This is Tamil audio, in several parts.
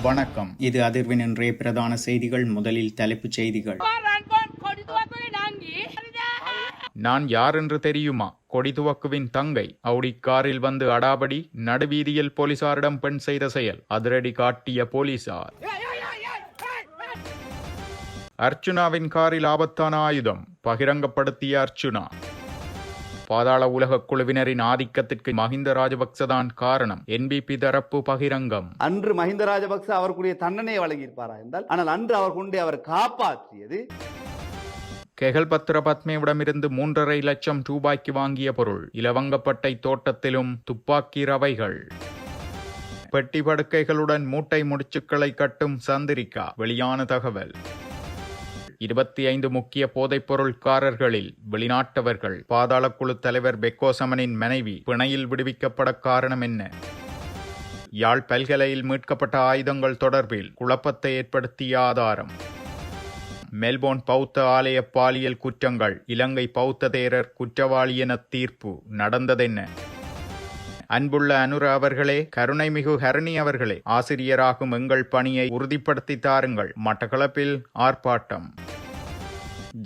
வணக்கம். இது அதிர்வின் இன்றைய பிரதான செய்திகள். முதலில் தலைப்புச் செய்திகள். நான் யார் என்று தெரியுமா? கொடிதுவக்குவின் தங்கை அவுடி காரில் வந்து அடாபடி, நடுவீதியில் போலீசாரிடம் பெண் செய்த செயல், அதிரடி காட்டிய போலீசார். அர்ச்சுனாவின் காரில் ஆபத்தான ஆயுதம், பகிரங்கப்படுத்திய அர்ச்சுனா. பாதாள உலக குழுவினரின் ஆதிக்கத்திற்கு மஹிந்த ராஜபக்சதான் காரணம், என்பிபி தரப்பு பகிரங்கம். அன்று மஹிந்த ராஜபக்ச அவருக்குரிய தண்டனையை வழங்கியிருப்பாரா என்றால், ஆனால் அன்று அவர் கொண்டு அவர் காப்பாற்றியது கெகல்பத்ர பத்மேவிடமிருந்து 3.5 லட்சம் ரூபாய்க்கு வாங்கிய பொருள், இலவங்கப்பட்டை தோட்டத்திலும் துப்பாக்கி ரவைகள். பெட்டி படுக்கைகளுடன் மூட்டை முடிச்சுக்களை கட்டும் சந்திரிகா, வெளியான தகவல். 25 முக்கிய போதைப்பொருள்காரர்களில் வெளிநாட்டவர்கள். பாதாள குழு தலைவர் பெக்கோசமனின் மனைவி பிணையில் விடுவிக்கப்பட காரணம் என்ன? யாழ் பல்கலையில் மீட்கப்பட்ட ஆயுதங்கள் தொடர்பில் குழப்பத்தை ஏற்படுத்திய ஆதாரம். மெல்போர்ன் பௌத்த ஆலய பாலியல் குற்றங்கள், இலங்கை பௌத்த தேரர் குற்றவாளி என தீர்ப்பு, நடந்ததென்ன? அன்புள்ள அனுர அவர்களே, கருணைமிகு ஹரணி அவர்களே, ஆசிரியராகும் எங்கள் பணியை உறுதிப்படுத்தி தாருங்கள். மட்டக்களப்பில் ஆர்ப்பாட்டம்.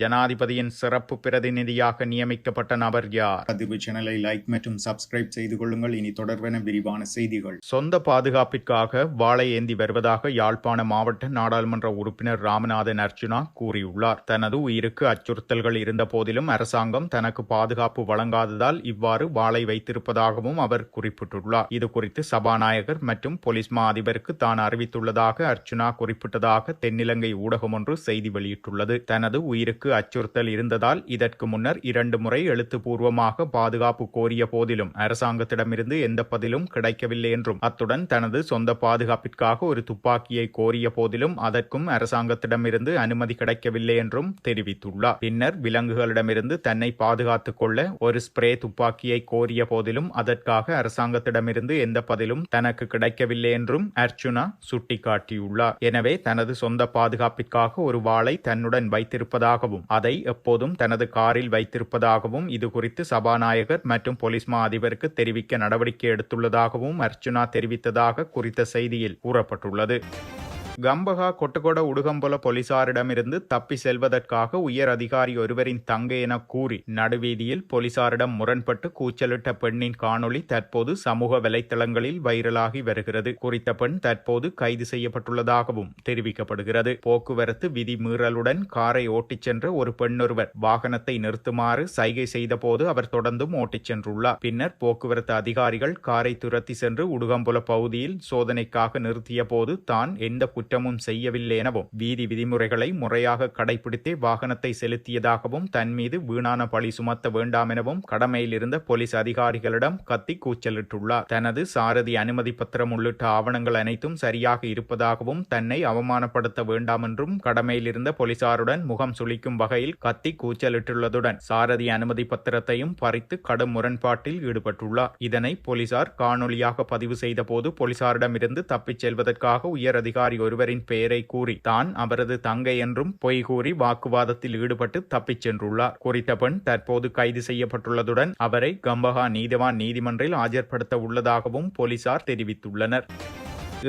ஜனாதிபதியின் சிறப்பு பிரதிநிதியாக நியமிக்கப்பட்ட நபர் யார்? அதிர்வு சேனலை லைக் மற்றும் சப்ஸ்கிரைப் செய்து கொள்ளுங்கள். இனி தொடர்பான விரிவான செய்திகள். சொந்த பாதுகாப்பிற்காக வாளை ஏந்தி வருவதாக யாழ்ப்பாண மாவட்ட நாடாளுமன்ற உறுப்பினர் ராமநாதன் அர்ச்சுனா கூறியுள்ளார். தனது உயிருக்கு அச்சுறுத்தல்கள் இருந்த போதிலும் அரசாங்கம் தனக்கு பாதுகாப்பு வழங்காததால் இவ்வாறு வாளை வைத்திருப்பதாகவும் அவர் குறிப்பிட்டுள்ளார். இது குறித்து சபாநாயகர் மற்றும் போலீஸ் மா அதிபருக்கு தான் அறிவித்துள்ளதாக அர்ச்சுனா குறிப்பிட்டதாக தென்னிலங்கை ஊடகம் ஒன்று செய்தி வெளியிட்டுள்ளது. தனது உயிருக்கு அச்சுறுத்தல் இருந்ததால் இதற்கு முன்னர் 2 முறை எழுத்துப்பூர்வமாக பாதுகாப்பு கோரிய போதிலும் அரசாங்கத்திடமிருந்து எந்த பதிலும் கிடைக்கவில்லை என்றும், அத்துடன் தனது சொந்த பாதுகாப்பிற்காக ஒரு துப்பாக்கியை கோரிய போதிலும் அதற்கும் அரசாங்கத்திடமிருந்து அனுமதி கிடைக்கவில்லை என்றும் தெரிவித்துள்ளார். பின்னர் விலங்குகளிடமிருந்து தன்னை பாதுகாத்துக் கொள்ள ஒரு ஸ்ப்ரே துப்பாக்கியை கோரிய போதிலும் அதற்காக அரசாங்கத்திடமிருந்து எந்த பதிலும் தனக்கு கிடைக்கவில்லை என்றும் அர்ச்சுனா சுட்டிக்காட்டியுள்ளார். எனவே தனது சொந்த பாதுகாப்பிற்காக ஒரு வாளை தன்னுடன் வைத்திருப்பதாகவும், அதை எப்போதும் தனது காரில் வைத்திருப்பதாகவும், இது குறித்து சபாநாயகர் மற்றும் போலீஸ் மா அதிபருக்கு தெரிவிக்க நடவடிக்கை எடுத்துள்ளதாகவும் அர்ச்சுனா தெரிவித்ததாக குறித்த செய்தியில் கூறப்பட்டுள்ளது. கம்பஹா கொட்டுகொட உடுகம்பொல போலீசாரிடமிருந்து தப்பி செல்வதற்காக உயர் அதிகாரி ஒருவரின் தங்கை என கூறி நடுவீதியில் போலீசாரிடம் முரண்பட்டு கூச்சலிட்ட பெண்ணின் காணொளி தற்போது சமூக வலைத்தளங்களில் வைரலாகி வருகிறது. குறித்த பெண் தற்போது கைது செய்யப்பட்டுள்ளதாகவும் தெரிவிக்கப்படுகிறது. போக்குவரத்து விதி மீறலுடன் காரை ஓட்டிச் சென்ற ஒரு பெண்ணொருவர் வாகனத்தை நிறுத்துமாறு சைகை செய்த போது அவர் தொடர்ந்தும் ஓட்டிச் சென்றுள்ளார். பின்னர் போக்குவரத்து அதிகாரிகள் காரை துரத்தி சென்று உடுகம்பொல பகுதியில் சோதனைக்காக நிறுத்திய போது தான் எந்த குற்றமும் செய்யவில்லை எனவும், வீதி விதிமுறைகளை முறையாக கடைபிடித்தே வாகனத்தை செலுத்தியதாகவும், தன் மீது வீணான பழி சுமத்த வேண்டாம் எனவும் கடமையில் இருந்த போலீஸ் அதிகாரிகளிடம் கத்தி கூச்சலிட்டுள்ளார். தனது சாரதி அனுமதி பத்திரம் உள்ளிட்ட ஆவணங்கள் அனைத்தும் சரியாக இருப்பதாகவும், தன்னை அவமானப்படுத்த வேண்டாம் என்றும் கடமையில் இருந்த போலீசாருடன் முகம் சுளிக்கும் வகையில் கத்தி கூச்சலிட்டுள்ளதுடன் சாரதி அனுமதி பத்திரத்தையும் பறித்து கடும் முரண்பாட்டில் ஈடுபட்டுள்ளார். இதனை போலீசார் காணொலியாக பதிவு செய்த போது போலீசாரிடமிருந்து தப்பிச் செல்வதற்காக உயர் அதிகாரி ஒருவரின் பெயரை கூறி தான் அவரது தங்கை என்றும் பொய் கூறி வாக்குவாதத்தில் ஈடுபட்டு தப்பிச் சென்றுள்ளார். குறித்த பெண் தற்போது கைது செய்யப்பட்டுள்ளதுடன் அவரை கம்பஹா நீதிவான் நீதிமன்றில் ஆஜர்படுத்த உள்ளதாகவும் போலீசார் தெரிவித்துள்ளனர்.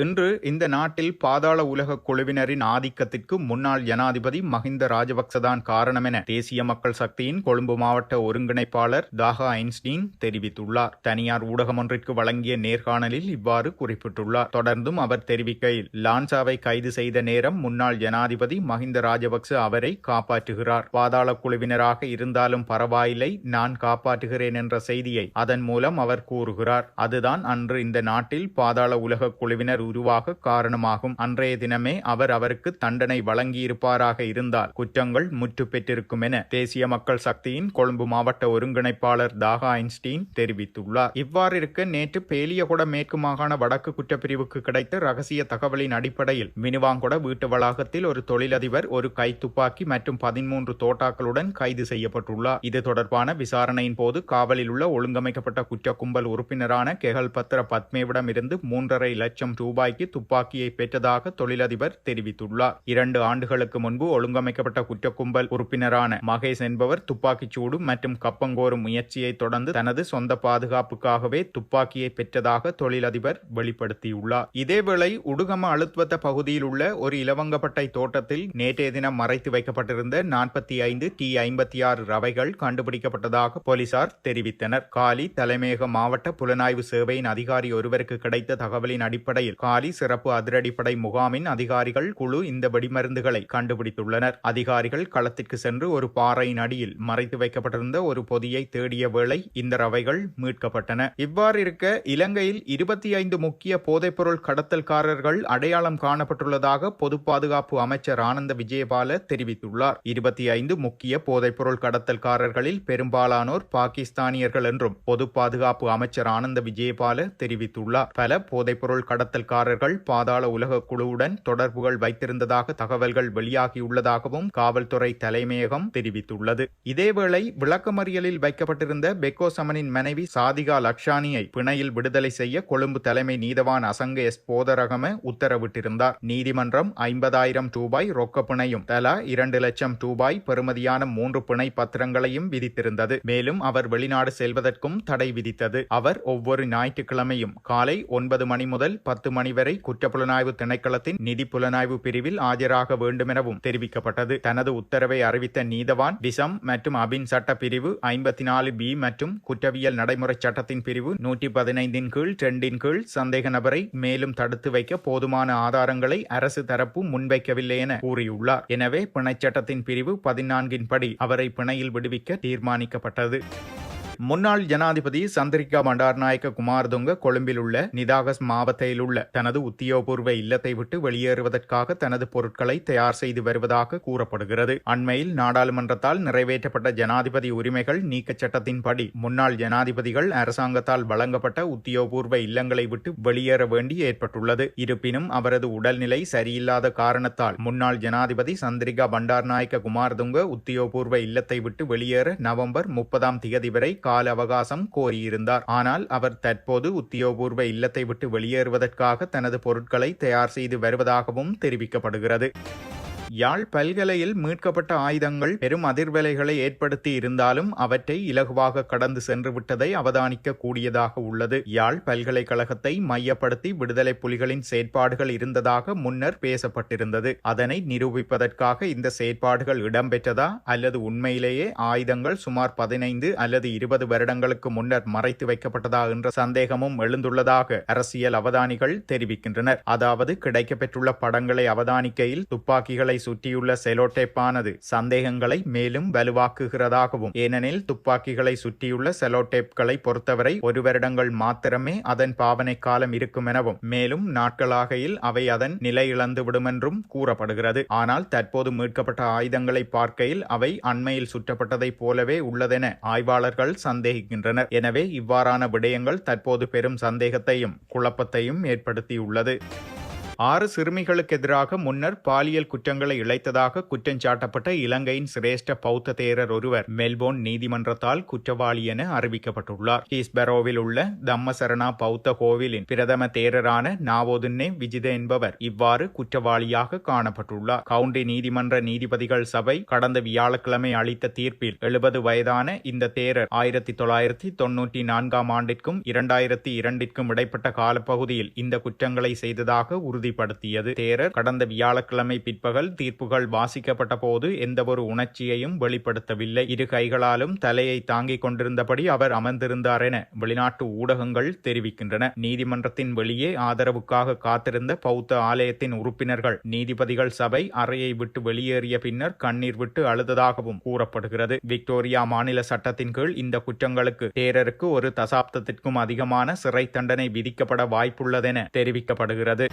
இன்று இந்த நாட்டில் பாதாள உலக குழுவினரின் ஆதிக்கத்திற்கு முன்னாள் ஜனாதிபதி மஹிந்த ராஜபக்சதான் காரணம் என தேசிய மக்கள் சக்தியின் கொழும்பு மாவட்ட ஒருங்கிணைப்பாளர் தாஹா ஐன்ஸ்டீன் தெரிவித்துள்ளார். தனியார் ஊடகம் ஒன்றிற்கு வழங்கிய நேர்காணலில் இவ்வாறு குறிப்பிட்டுள்ளார். தொடர்ந்தும் அவர் தெரிவிக்கையில், லான்சாவை கைது செய்த நேரம் முன்னாள் ஜனாதிபதி மஹிந்த ராஜபக்ச அவரை காப்பாற்றுகிறார். பாதாள குழுவினராக இருந்தாலும் பரவாயில்லை, நான் காப்பாற்றுகிறேன் என்ற செய்தியை அதன் மூலம் அவர் கூறுகிறார். அதுதான் அன்று இந்த நாட்டில் பாதாள உலக குழுவினர் உருவாக காரணமாகும். அன்றைய தினமே அவர் அவருக்கு தண்டனை வழங்கியிருப்பாராக இருந்தால் குற்றங்கள் முற்று பெற்றிருக்கும் என தேசிய மக்கள் சக்தியின் கொழும்பு மாவட்ட ஒருங்கிணைப்பாளர் தாஹா ஐன்ஸ்டீன் தெரிவித்துள்ளார். இவ்வாறு இருக்க நேற்று பேலியகொட மேற்கு மாகாண வடக்கு குற்றப்பிரிவுக்கு கிடைத்த ரகசிய தகவலின் அடிப்படையில் மினுவாங்கொட வீட்டு வளாகத்தில் ஒரு தொழிலதிபர் ஒரு கைத்துப்பாக்கி மற்றும் 13 தோட்டாக்களுடன் கைது செய்யப்பட்டுள்ளார். இது தொடர்பான விசாரணையின் போது காவலில் உள்ள ஒழுங்கமைக்கப்பட்ட குற்ற கும்பல் உறுப்பினரான கெகல்பத்ர பத்மேவிடம் இருந்து 3.5 லட்சம் ரூபாய் ரூபாய்க்கு துப்பாக்கியை பெற்றதாக தொழிலதிபர் தெரிவித்துள்ளார். 2 ஆண்டுகளுக்கு முன்பு ஒழுங்கமைக்கப்பட்ட குற்றக்கும்பல் உறுப்பினரான மகேஷ் என்பவர் துப்பாக்கிச்சூடு மற்றும் கப்பங்கோரும் முயற்சியை தொடர்ந்து தனது சொந்த பாதுகாப்புக்காகவே துப்பாக்கியை பெற்றதாக தொழிலதிபர் வெளிப்படுத்தியுள்ளார். இதேவேளை உடுகம அழுத்வத்த பகுதியில் உள்ள ஒரு இலவங்கப்பட்டை தோட்டத்தில் நேற்றைய தினம் மறைத்து வைக்கப்பட்டிருந்த 45 T-56 ரவைகள் கண்டுபிடிக்கப்பட்டதாக போலீசார் தெரிவித்தனர். காலி தலைமையக மாவட்ட புலனாய்வு சேவையின் அதிகாரி ஒருவருக்கு கிடைத்த தகவலின் அடிப்படையில் காலி சிறப்பு அதிரடிப்படை முகாமின் அதிகாரிகள் குழு இந்த வெடிமருந்துகளை கண்டுபிடித்துள்ளனர். அதிகாரிகள் களத்திற்கு சென்று ஒரு பாறையின் அடியில் மறைத்து வைக்கப்பட்டிருந்த ஒரு பொதியை தேடிய வேளை இந்த ரவைகள் மீட்கப்பட்டன. இவ்வாறு இருக்க இலங்கையில் 25 முக்கிய போதைப்பொருள் கடத்தல்காரர்கள் அடையாளம் காணப்பட்டுள்ளதாக பொது பாதுகாப்பு அமைச்சர் ஆனந்த விஜயபால தெரிவித்துள்ளார். 25 முக்கிய போதைப்பொருள் கடத்தல்காரர்களில் பெரும்பாலானோர் பாகிஸ்தானியர்கள் என்றும் பொது பாதுகாப்பு அமைச்சர் ஆனந்த விஜயபால தெரிவித்துள்ளார். பல போதைப்பொருள் கடத்தல்காரர்கள் பாதாள உலக குழுவுடன் தொடர்புகள் வைத்திருந்ததாக தகவல்கள் வெளியாகியுள்ளதாகவும் காவல்துறை தலைமையகம் தெரிவித்துள்ளது. இதேவேளை விளக்கமறியலில் வைக்கப்பட்டிருந்த பெக்கோ சமனின் மனைவி சாதிகா லக்ஷானியை பிணையில் விடுதலை செய்ய கொழும்பு தலைமை நீதவான் அசங்க எஸ் போதரகம உத்தரவிட்டிருந்தார். நீதிமன்றம் 50,000 ரூபாய் ரொக்க பிணையும் தலா 2 லட்சம் ரூபாய் பெறுமதியான 3 பிணை பத்திரங்களையும் விதித்திருந்தது. மேலும் அவர் வெளிநாடு செல்வதற்கும் தடை விதித்தது. அவர் ஒவ்வொரு ஞாயிற்றுக்கிழமையும் காலை 9 மணி முதல் 10 மணி வரை குற்றப்புலனாய்வு திணைக்களத்தின் நிதி புலனாய்வு பிரிவில் ஆஜராக வேண்டும் எனவும் தெரிவிக்கப்பட்டது. தனது உத்தரவை அறிவித்த நீதவான் விசம் மற்றும் அபின் சட்ட பிரிவு 54B மற்றும் குற்றவியல் நடைமுறை சட்டத்தின் பிரிவு 115 கீழ் 2 கீழ் சந்தேக நபரை மேலும் தடுத்து வைக்க போதுமான ஆதாரங்களை அரசு தரப்பு முன்வைக்கவில்லை என கூறியுள்ளார். எனவே பிணைச்சட்டத்தின் பிரிவு 14 படி அவரை பிணையில் விடுவிக்க தீர்மானிக்கப்பட்டது. முன்னாள் ஜனாதிபதி சந்திரிகா பண்டாரநாயக்க குமாரதுங்க கொழும்பில் உள்ள நிதாகஸ் மாவட்டத்தில் உள்ள தனது உத்தியோகபூர்வ இல்லத்தை விட்டு வெளியேறுவதற்காக தனது பொருட்களை தயார் செய்து வருவதாக கூறப்படுகிறது. அண்மையில் நாடாளுமன்றத்தால் நிறைவேற்றப்பட்ட ஜனாதிபதி உரிமைகள் நீக்க சட்டத்தின்படி முன்னாள் ஜனாதிபதிகள் அரசாங்கத்தால் வழங்கப்பட்ட உத்தியோகபூர்வ இல்லங்களை விட்டு வெளியேற வேண்டி ஏற்பட்டுள்ளது. இருப்பினும் அவரது உடல்நிலை சரியில்லாத காரணத்தால் முன்னாள் ஜனாதிபதி சந்திரிகா பண்டாரநாயக்க குமாரதுங்க உத்தியோகபூர்வ இல்லத்தை விட்டு வெளியேற நவம்பர் 30 வரை கால அவகாசம் கோரியிருந்தார். ஆனால் அவர் தற்போது உத்தியோகபூர்வ இல்லத்தை விட்டு வெளியேறுவதற்காக தனது பொருட்களை தயார் செய்து வருவதாகவும் தெரிவிக்கப்படுகிறது. யாழ் பல்கலையில் மீட்கப்பட்ட ஆயுதங்கள் பெரும் அதிர்வலைகளை ஏற்படுத்தி இருந்தாலும் அவற்றை இலகுவாக கடந்து சென்று விட்டதை அவதானிக்க கூடியதாக உள்ளது. யாழ் பல்கலைக்கழகத்தை மையப்படுத்தி விடுதலை புலிகளின் செயற்பாடுகள் இருந்ததாக முன்னர் பேசப்பட்டிருந்தது. அதனை நிரூபிப்பதற்காக இந்த செயற்பாடுகள் இடம்பெற்றதா அல்லது உண்மையிலேயே ஆயுதங்கள் சுமார் 15 அல்லது 20 வருடங்களுக்கு முன்னர் மறைத்து வைக்கப்பட்டதா என்ற சந்தேகமும் எழுந்துள்ளதாக அரசியல் அவதானிகள் தெரிவிக்கின்றனர். அதாவது கிடைக்கப்பெற்றுள்ள படங்களை அவதானிக்கையில் துப்பாக்கிகளை சுற்றியுள்ள செலோடேப்பானது சந்தேகங்களை மேலும் வலுவாக்குகிறதாகவும், ஏனெனில் துப்பாக்கிகளை சுற்றியுள்ள செலோடேப்களை பொறுத்தவரை 1 வருடங்கள் மாத்திரமே அதன் பாவனை காலம் இருக்கும் எனவும், மேலும் நாட்களாகையில் அவை அதன் நிலை இழந்துவிடும் என்றும் கூறப்படுகிறது. ஆனால் தற்போது மீட்கப்பட்ட ஆயுதங்களை பார்க்கையில் அவை அண்மையில் சுற்றப்பட்டதைப் போலவே உள்ளதென ஆய்வாளர்கள் சந்தேகிக்கின்றனர். எனவே இவ்வாறான விடயங்கள் தற்போது பெரும் சந்தேகத்தையும் குழப்பத்தையும் ஏற்படுத்தியுள்ளது. 6 சிறுமிகளுக்கு எதிராக முன்னர் பாலியல் குற்றங்களை இழைத்ததாக குற்றஞ்சாட்டப்பட்ட இலங்கையின் சிரேஷ்ட பௌத்த தேரர் ஒருவர் மெல்போர்ன் நீதிமன்றத்தால் குற்றவாளி என அறிவிக்கப்பட்டுள்ளார். ஹீஸ்பரோவில் உள்ள தம்மசரணா பௌத்த கோவிலின் பிரதம தேரரான நாவோதுன்னே விஜித என்பவர் இவ்வாறு குற்றவாளியாக காணப்பட்டுள்ளார். கவுண்டி நீதிமன்ற நீதிபதிகள் சபை கடந்த வியாழக்கிழமை அளித்த தீர்ப்பில் 70 வயதான இந்த தேரர் 1994 ஆண்டிற்கும் 2002 இடைப்பட்ட காலப்பகுதியில் இந்த குற்றங்களை செய்ததாக உறுதிப்படுத்தியது. தேரர் கடந்த வியாழக்கிழமை பிற்பகல் தீர்ப்புகள் வாசிக்கப்பட்ட போது எந்தவொரு உணர்ச்சியையும் வெளிப்படுத்தவில்லை. 2 கைகளாலும் தலையை தாங்கிக் கொண்டிருந்தபடி அவர் அமர்ந்திருந்தார் என வெளிநாட்டு ஊடகங்கள் தெரிவிக்கின்றன. நீதிமன்றத்தின் வெளியே ஆதரவுக்காக காத்திருந்த பௌத்த ஆலயத்தின் உறுப்பினர்கள் நீதிபதிகள் சபை அறையை விட்டு வெளியேறிய பின்னர் கண்ணீர் விட்டு அழுததாகவும் கூறப்படுகிறது. விக்டோரியா மாநில சட்டத்தின் கீழ் இந்த குற்றங்களுக்கு தேரருக்கு 1 தசாப்தத்திற்கும் அதிகமான சிறை தண்டனை விதிக்கப்பட வாய்ப்புள்ளதென தெரிவிக்கப்படுகிறது.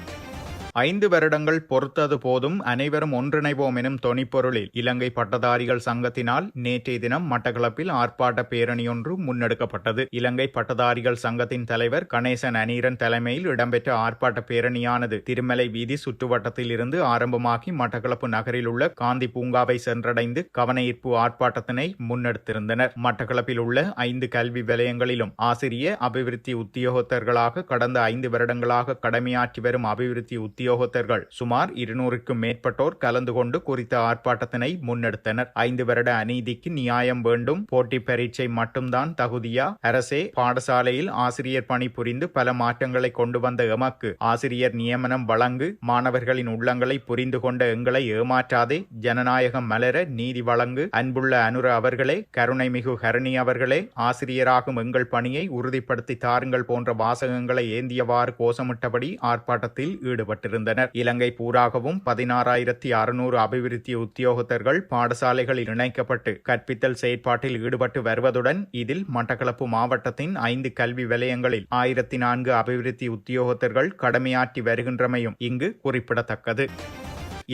5 வருடங்கள் பொறுத்தது போதும் அனைவரும் ஒன்றிணைவோம் எனும் தொனிப்பொருளில் இலங்கை பட்டதாரிகள் சங்கத்தினால் நேற்றைய தினம் மட்டக்களப்பில் ஆர்ப்பாட்ட பேரணியொன்று முன்னெடுக்கப்பட்டது. இலங்கை பட்டதாரிகள் சங்கத்தின் தலைவர் கணேசன் அனீரன் தலைமையில் இடம்பெற்ற ஆர்ப்பாட்ட பேரணியானது திருமலை வீதி சுற்றுவட்டத்தில் இருந்து ஆரம்பமாகி மட்டக்களப்பு நகரில் உள்ள காந்தி பூங்காவை சென்றடைந்து கவனஈர்ப்பு ஆர்ப்பாட்டத்தினை முன்னெடுத்திருந்தனர். மட்டக்களப்பில் உள்ள 5 கல்வி வலயங்களிலும் ஆசிரிய அபிவிருத்தி உத்தியோகத்தர்களாக கடந்த 5 வருடங்களாக கடமையாற்றி வரும் அபிவிருத்தி உத்தியோகத்தர்கள் சுமார் 200க்கும் மேற்பட்டோர் கலந்து கொண்டு குறித்த ஆர்ப்பாட்டத்தினை முன்னெடுத்தனர். 5 வருட அநீதிக்கு நியாயம் வேண்டும், போட்டி பரீட்சை மட்டும்தான் தகுதியா, அரசே பாடசாலையில் ஆசிரியர் பணி புரிந்து பல மாற்றங்களை கொண்டு வந்த எமக்கு ஆசிரியர் நியமனம் வழங்கு, மாணவர்களின் உள்ளங்களை புரிந்து கொண்ட எங்களை ஏமாற்றாதே, ஜனநாயகம் மலர நீதி வழங்கு, அன்புள்ள அனுர அவர்களே, கருணைமிகு ஹரணி அவர்களே, ஆசிரியராகும் எங்கள் பணியை உறுதிப்படுத்தி தாருங்கள் போன்ற வாசகங்களை ஏந்தியவாறு கோஷமிட்டபடி ஆர்ப்பாட்டத்தில் ஈடுபட்டிருந்தனர். இலங்கை பூராகவும் 16,600 அபிவிருத்தி உத்தியோகத்தர்கள் பாடசாலைகளில் இணைக்கப்பட்டு கற்பித்தல் செயற்பாட்டில் ஈடுபட்டு வருவதுடன் இதில் மட்டக்களப்பு மாவட்டத்தின் 5 கல்வி வலயங்களில் 1004 அபிவிருத்தி உத்தியோகத்தர்கள் கடமையாற்றி வருகின்றமையும் இங்கு குறிப்பிடத்தக்கது.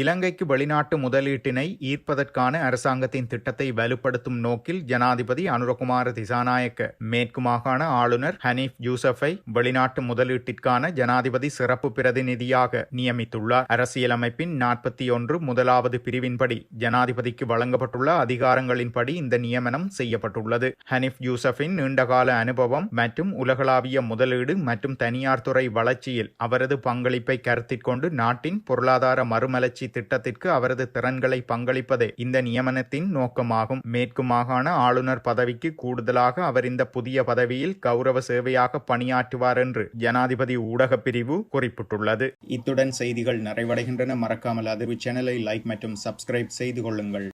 இலங்கைக்கு வெளிநாட்டு முதலீட்டினை ஈர்ப்பதற்கான அரசாங்கத்தின் திட்டத்தை வலுப்படுத்தும் நோக்கில் ஜனாதிபதி அனுரகுமார திசாநாயக்க மேற்கு மாகாண ஆளுநர் ஹனீஃப் யூசஃபை வெளிநாட்டு முதலீட்டிற்கான ஜனாதிபதி சிறப்பு பிரதிநிதியாக நியமித்துள்ளார். அரசியலமைப்பின் 41 முதலாவது பிரிவின்படி ஜனாதிபதிக்கு வழங்கப்பட்டுள்ள அதிகாரங்களின்படி இந்த நியமனம் செய்யப்பட்டுள்ளது. ஹனீஃப் யூசஃபின் நீண்டகால அனுபவம் மற்றும் உலகளாவிய முதலீடு மற்றும் தனியார் துறை வளர்ச்சியில் அவரது பங்களிப்பை கருத்திற்கொண்டு நாட்டின் பொருளாதார மறுமலர்ச்சி திட்டத்திற்கு அவரது திறன்களை பங்களிப்பதே இந்த நியமனத்தின் நோக்கமாகும். மேற்கு மாகாண ஆளுநர் பதவிக்கு கூடுதலாக அவர் இந்த புதிய பதவியில் கௌரவ சேவையாக பணியாற்றுவார் என்று ஜனாதிபதி ஊடகப் பிரிவு குறிப்பிட்டுள்ளது. இத்துடன் செய்திகள் நிறைவடைகின்றன. மறக்காமல் அதிர்வு சேனலை லைக் மற்றும் சப்ஸ்கிரைப் செய்து கொள்ளுங்கள்.